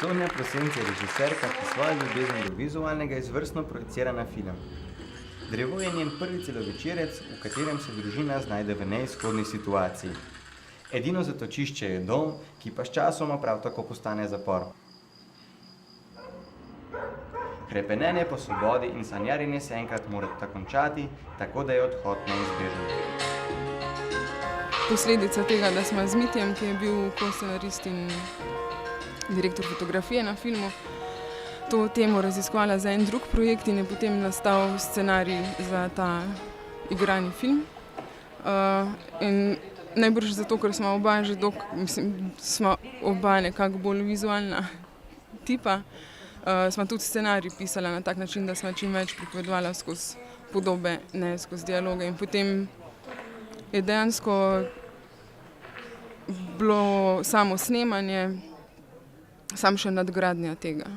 Sonja Prosenc je režiserka, ki svojo ljubezen do vizualnega izvrstno projicira na film. Drevo je njen prvi celovečerec, v katerem se družina znajde v neizhodni situaciji. Edino zatočišče je dom, ki pa sčasoma prav tako postane zapor. Hrepenenje po svobodi in sanjarjenje se enkrat morata končati, tako da je odhod neizbežen. Posledica tega, da smo z Mitjem, ki je bil ko-scenarist in direktor fotografije na filmu, to temo raziskovala za en drug projekt in je potem nastal scenarij za ta igrani film. In najbrž zato, ker smo oba že smo oba nekako bolj vizualna tipa, smo tudi scenarij pisala na tak način, da smo čim več pripovedovala skozi podobe, ne skozi dialoge. In potem je dejansko bilo samo snemanje, samo še nadgradnja tega.